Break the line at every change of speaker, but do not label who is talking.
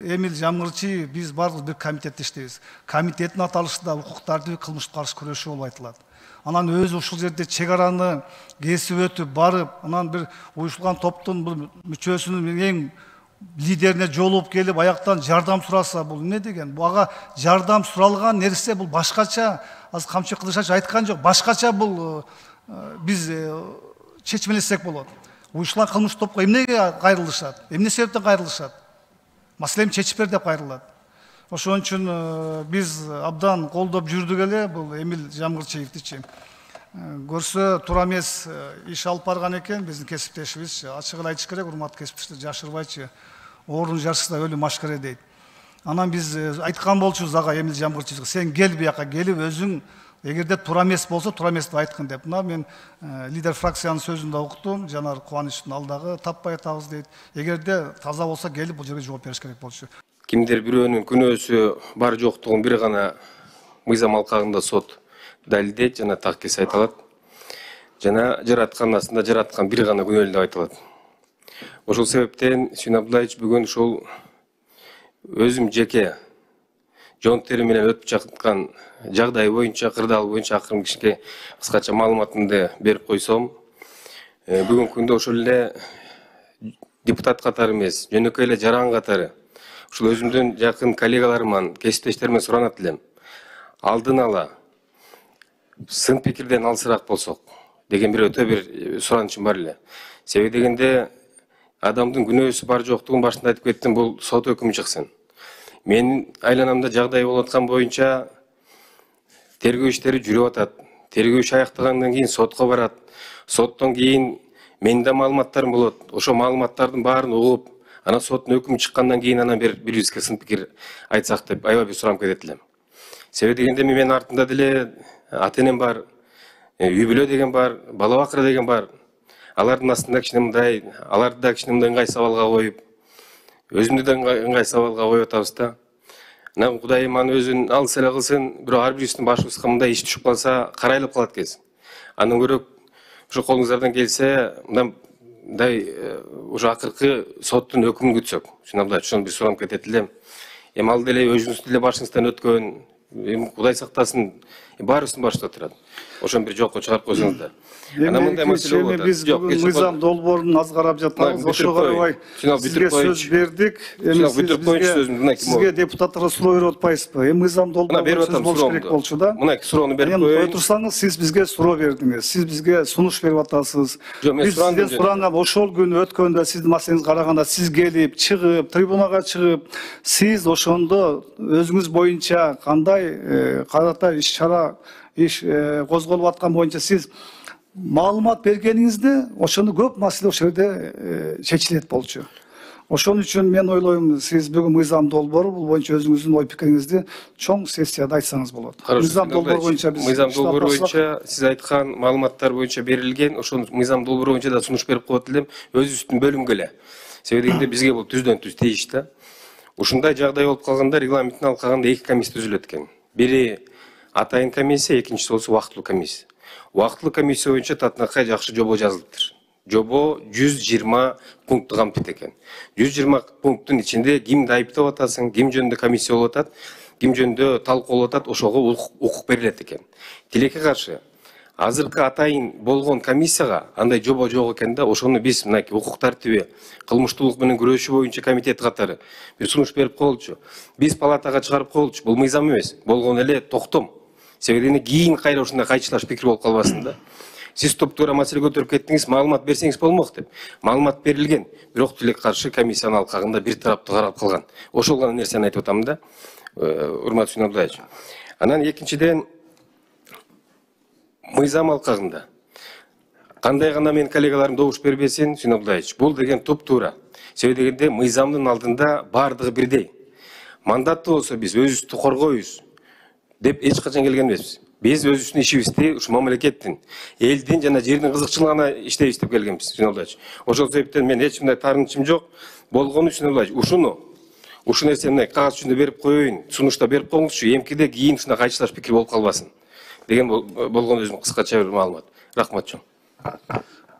Эмил Жамгырчиев биз барлык бир комитетте иштейбиз. Комитеттин аталышында укук тартиби кылмышка каршы күрөшүү болуп айтылат. Анан өзү ушул жерде чек араны кесип өтүп барып, анан бир уюшулган топтун бир мүчөсүнүн эң лидерине жолугуп келип аяктан жардам сураса, бул эмне деген? Буга жардам суралган нерсе бул башкача, азыр Камчы Кылычбаев айткан жок, башкача бул биз чечмелесек болот. Уюшулган кылмыш топко эмнеге кайрылышат? Эмне себептен кайрылышат? Маселени чечип бер деп кайрылат. Ошон үчүн биз абдан колдоп жүрдүк эле бул Эмил Жамгырчиевдичи. Көрсө туура эмес иш алып барган экен биздин кесиптешибиз. Ачык эле айтыш керек, урматтуу кесиптештер, жашырбайчы. Оорунун жарышында өлү машкара дейт. Анан биз айткан болчубуз ага Эмил Жамгырчиевге, сен кел бияка, келип өзүң эгерде туура эмес болсо, туура эмес деп айткын деп. Мына мен лидер фракциянын сөзүн да уктум. Жанар Кубанычтын алдагы таппай атабыз дейт. Эгерде таза болсо келип бул жерге жооп бериш керек болчу.
Кимдир бирөөнүн күнөөсү бар жоктугун бир гана мыйзам алкагында сот далилдейт жана таккес айтылат. Жана жараткан астында жараткан бир гана күнөөлүү деп айтылат. Ошол себептен Сүйүн Абдуллаевич бүгүн ушул өзүм жеке жон тери менен өтүп жаткан жагдай боюнча, кырдаал боюнча акырын кишке кыскача маалыматымды берип койсом, бүгүнкү күндө ошол эле депутат катары эмес, жөнөкөй эле жаран катары ушул өзүмдүн жакын коллегаларыман, кесиптештеримден суранат элем. Алдын ала сын пикирден алысыраак болсок деген бир өтө бир суранычым бар эле. Себеби дегенде адамдын күнөөсү бар жоктугун башында айтып кеттим, бул сот өкүмү чыксын. Менин айланамда жагдай болуп аткан боюнча тергөө иштери жүрүп атат. Тергөө иши аяктагандан кийин сотко барат. Соттон кийин менин да маалыматтарым болот. Ошо маалыматтардын баарын угуп, анан соттун өкүмү чыккандан кийин анан бирибизге сын пикир айтсак деп аябай бир суранып кетет элем. Себеби дегенде менин артымда деле ата энем бар, үй бүлө деген бар, бала бакыра деген бар. Алардын астында кичине мындай, аларды да кичине мындай ыңгай сабалга коюп, өзүмдү да ыңгай сабалга коюп атабыз да. Анан Кудайым аны өзүн алыс эле кылсын, бирок ар бирибиздин башыбызга мындай иш түшүп калса, карайлап калат экенсиң. Андан көрө ушу колуңуздардан келсе, мындай ушу акыркы соттун өкүмүн күтсөк. Сүйүн Абдуллаевич, ошону бир суранып кетет элем. Эми ал деле өзүңүздүн деле башыңыздан өткөн, Кудай сактасын, баарыбыздын башыбызда турат. Ошону бир жокко чыгарып койсоңуздар. Анан мындай маселе болот.
Биз бүгүн мыйзам долбоорун аз карап жатабыз. Ошого карабай сизге сөз бердик. Эми сизге депутаттарга суроо берип атпайсызбы? Эми мыйзам долбоорун сөз болуш керек болчу да.
Мына суроону берип коеюн.
Отурсаңыз, сиз бизге суроо бердиңиз. Сиз бизге сунуш берип атасыз. Биз сизден суранган ошол күнү өткөндө сиздин маселеңизди караганда сиз келип, чыгып, трибунага чыгып, сиз ошондо өзүңүз боюнча кандай катар иш-чара козголуп аткан боюнча сиз маалымат бергениңизде ошону көп маселе ошол жерде чечилет болчу. Ошон үчүн мен ойлойм, сиз бүгүн мыйзам долбоору бул боюнча өзүңүздүн ой пикириңизди чоң сессияда айтсаңыз болот.
Мыйзам долбоору боюнча сиз айткан маалыматтар боюнча берилген, ошол мыйзам долбоору боюнча да сунуш берип коет элем, өзүбүздүн бөлүмгө эле. Себеби дегенде бизге бул түздөн түз тийиш да. Ушундай жагдай болуп калганда регламенттин алкагында 2 комиссия түзүлөт экен. Бири атайын комиссия, экинчиси болсо убактылуу комиссия. Убактылуу комиссия боюнча татынакай жакшы жобо жазылыптыр. Жобо 120 пунктты камтыйт экен. 120 пункттун ичинде кимди айыптап атасың, ким жөнүндө комиссия болуп атат, ким жөнүндө талкуу болуп атат, ошого укук берилет экен. Тилекке каршы азыркы атайын болгон комиссияга андай жобо жок экен да, ошону биз мынакей укук тартиби, кылмыштуулук менен күрөшүү боюнча комитет катары бир сунуш берип коелучу. Биз палатага чыгарып коелучу. Бул мыйзам эмес, болгон эле токтом. Себеби кийин кайра ушундай кайчылаш пикир болуп калбасын да. Сиз топтуура маселе көтөрүп кеттиңиз, маалымат берсеңиз болмок деп. Маалымат берилген, бирок тилекке каршы комиссиянын алкагында бир тараптуу каралып калган. Ошол гана нерсени айтып атам да, урматтуу Сүйүн Абдуллаевич. Анан экинчиден мыйзам алкагында кандай гана менин коллегаларым добуш бербесин, Сүйүн Абдуллаевич, бул деген туп-туура. Себеби дегенде мыйзамдын алдында баардыгы бирдей. Мандатты болсо биз өзүбүздү коргойбуз деп эч качан келген эмеспиз. Биз өзүбүздүн ишибизди ушу мамлекеттин, элдин жана жердин кызыкчылыгына иштейбиз деп келгенбиз, Сүйүн Абдуллаевич. Ошол себептен мен эч мындай таарынычым жок. Болгону Сүйүн Абдуллаевич, ушул нерсени кагаз жүзүндө берип коеюн, сунушта берип коюңузчу, эмкиде кийин ушундай кайчылаш пикир болуп калбасын деген болгон өзүм кыскача бир маалымат. Рахмат чоң.